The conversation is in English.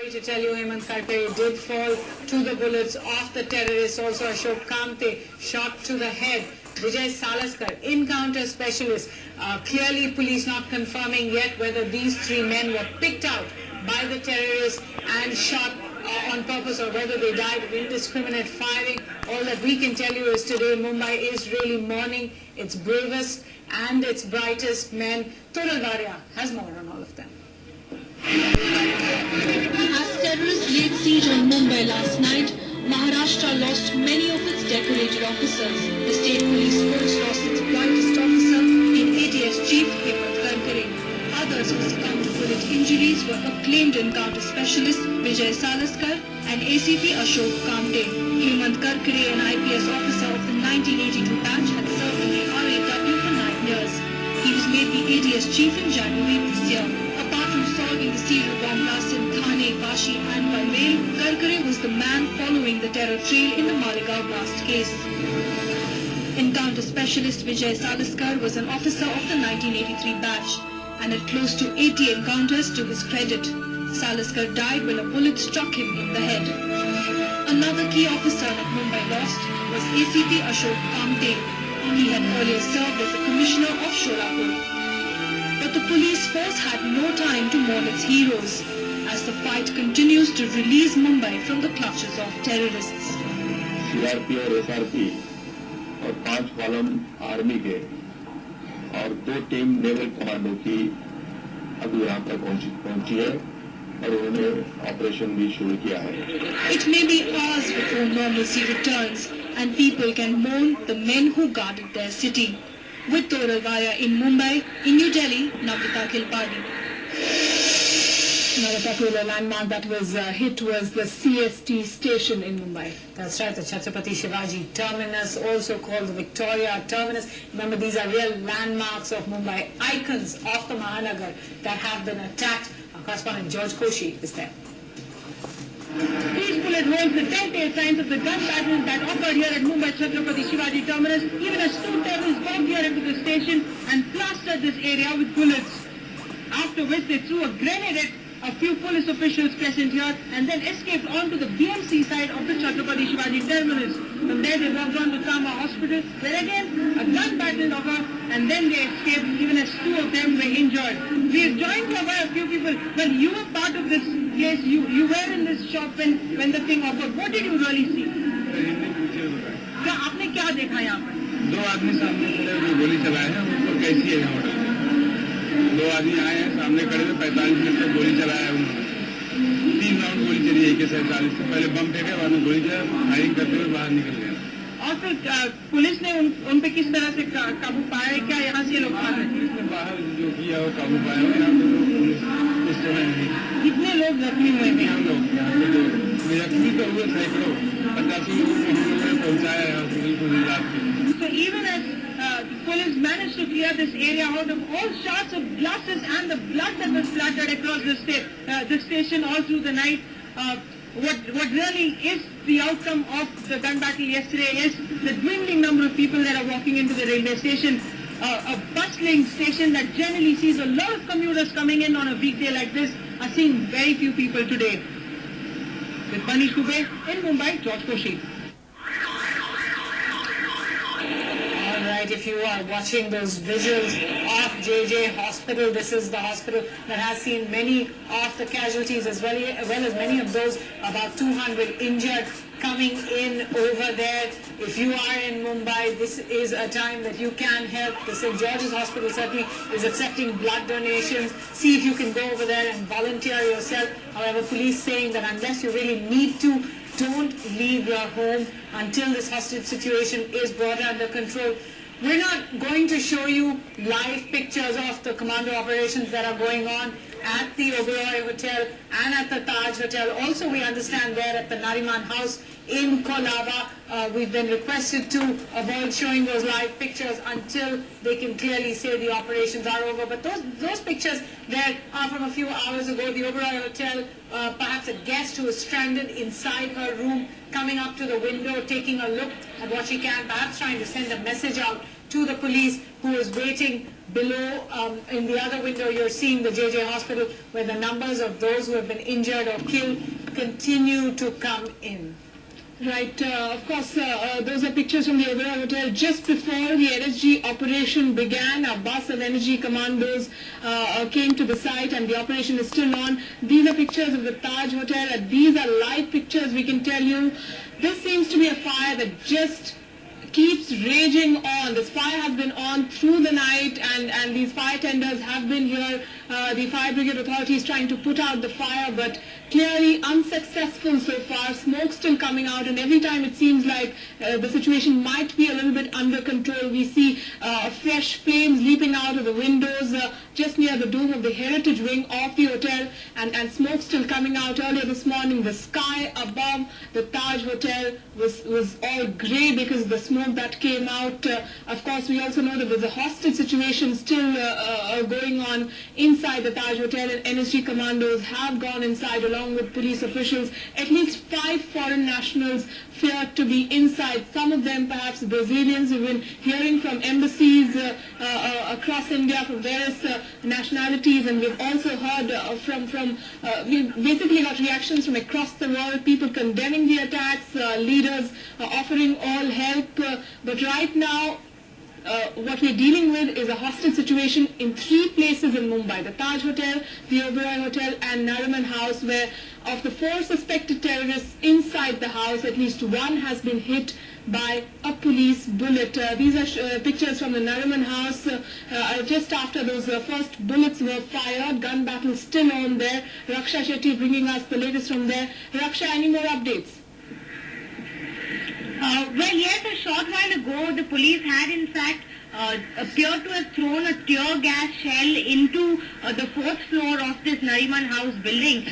Sorry to tell you, Hemant Karkare did fall to the bullets of the terrorists. Also, Ashok Kamte shot to the head. Vijay Salaskar, encounter specialist. Clearly, police not confirming yet whether these three men were picked out by the terrorists and shot on purpose or whether they died of indiscriminate firing. All that we can tell you is today Mumbai is really mourning its bravest and its brightest men. Total Varia has more on all of them. As terrorists laid siege on Mumbai last night, Maharashtra lost many of its decorated officers. The state police force lost its brightest officer in ATS Chief Hemant Karkare. Others who succumbed to bullet injuries were acclaimed encounter specialist Vijay Salaskar and ACP Ashok Kamte. Hemant Karkare, an IPS officer of the 1982 batch, had served in the RAW for 9 years. He was made the ATS Chief in January this year. Apart from solving the serial bomb blasts in Thane, Kashi and Panvel, Karkare was the man following the terror trail in the Malegaon blast case. Encounter specialist Vijay Salaskar was an officer of the 1983 batch and had close to 80 encounters to his credit. Salaskar died when a bullet struck him in the head. Another key officer that Mumbai lost was ACP Ashok Kamte. He had earlier served as the commissioner of Sholapur. But the police force had no time to mourn its heroes as the fight continues to release Mumbai from the clutches of terrorists. CRP और SRP और 5 column army के और 2 team naval commando की अभी यहाँ पर पहुंची है और उन्होंने ऑपरेशन भी शुरू किया है. It may be hours before normalcy returns and people can mourn the men who guarded their city. With Toral Vaya in Mumbai, in New Delhi, Navita Kilpadi. Another popular landmark that was hit was the CST station in Mumbai. That's right, the Chhatrapati Shivaji Terminus, also called the Victoria Terminus. Remember, these are real landmarks of Mumbai, icons of the Mahanagar that have been attacked. Our correspondent George Koshi is there. These bullet holes, the telltale signs of the gun battle that occurred here at Mumbai Chhatrapati Shivaji Terminus. Even as 2 terrorists bombed here into the station and plastered this area with bullets. After which they threw a grenade at a few police officials present here and then escaped onto the BMC side of the Chhatrapati Shivaji Terminus. From there they walked on to Kama Hospital, where again a gun battle occurred and then they escaped, even as 2 of them were injured. We are joined here by a few people. Well, you were part of this case. You were in this shop when the thing occurred. What did you really see? क्या आपने क्या देखा यहाँ पर? 2 आदमी सामने खड़े हुए गोली चलाए हैं. उनको कैसी है यहाँ पर? 2 आदमी आए हैं सामने खड़े हुए 45 मिनट तक गोली चलाया है उन्होंने. 3 राउंड गोली चली AK-47 से. पहले बम फेंके, बाद में गोली चला, फायरिंग करते हुए बाहर निकल गए. और फिर पुलिस ने उन पे किस तरह से काबू पाया है? क्या यहाँ से लोग भाग रहे? पुलिस ने बाहर जो किया वो काबू पाया हो. यहाँ पे तो पुलिस उस समय नहीं. कितने लोग जख्मी हुए थे? हम लोग यहाँ पे जो जख्मी तो हुए सैकड़ों, 85 लोगों को हम लोगों ने पहुँचाया है हॉस्पिटल को इलाज के लिए. So even as the police managed to clear this area out of all shards of glasses and the blood that was splattered across the station all through the night, what really is the outcome of the gun battle yesterday is the dwindling number of people that are walking into the railway station. A bustling station that generally sees a lot of commuters coming in on a weekday like this are seeing very few people today. With Manish Dubey in Mumbai, George Koshi. Right, if you are watching those visuals of JJ Hospital, this is the hospital that has seen many of the casualties as well as many of those, about 200 injured coming in over there. If you are in Mumbai, this is a time that you can help. The St. George's Hospital certainly is accepting blood donations. See if you can go over there and volunteer yourself. However, police saying that unless you really need to, don't leave your home until this hostage situation is brought under control. We're not going to show you live pictures of the commando operations that are going on at the Oberoi Hotel and at the Taj Hotel. Also, we understand there at the Nariman house in Kolaba, we've been requested to avoid showing those live pictures until they can clearly say the operations are over. But those pictures there are from a few hours ago. The Oberoi Hotel, perhaps a guest who is stranded inside her room, coming up to the window, taking a look at what she can, perhaps trying to send a message out to the police, who is waiting below. In the other window, you're seeing the JJ Hospital, where the numbers of those who have been injured or killed continue to come in. Right. Of course, those are pictures from the Oberoi Hotel just before the NSG operation began. A bus of NSG commandos came to the site, and the operation is still on. These are pictures of the Taj Hotel. These are live pictures, we can tell you. This seems to be a fire that just keeps raging on. This fire has been on through the night, and these fire tenders have been here. The fire brigade authorities trying to put out the fire, but clearly unsuccessful so far. Smoke still coming out, and every time it seems like the situation might be a little bit under control, we see fresh flames leaping out of the windows just near the dome of the heritage wing of the hotel, and smoke still coming out. Earlier this morning, the sky above the Taj Hotel was all grey because of the smoke that came out. Of course, we also know that there's a hostage situation still going on inside the Taj Hotel, and NSG commandos have gone inside along with police officials. At least 5 foreign nationals feared to be inside. Some of them perhaps Brazilians. We've been hearing from embassies across India from various nationalities, and we've also heard we've basically got reactions from across the world, people condemning the attacks, leaders offering all help. But right now, what we're dealing with is a hostage situation in 3 places in Mumbai: the Taj Hotel, the Oberoi Hotel, and Nariman House, where of the 4 suspected terrorists inside the house, at least 1 has been hit by a police bullet. These are pictures from the Nariman house just after those first bullets were fired. Gun battle still on there. Raksha Shetty bringing us the latest from there. Raksha, any more updates? Well, yes, a short while ago, the police had in fact appeared to have thrown a tear gas shell into the 4th floor of this Nariman house building.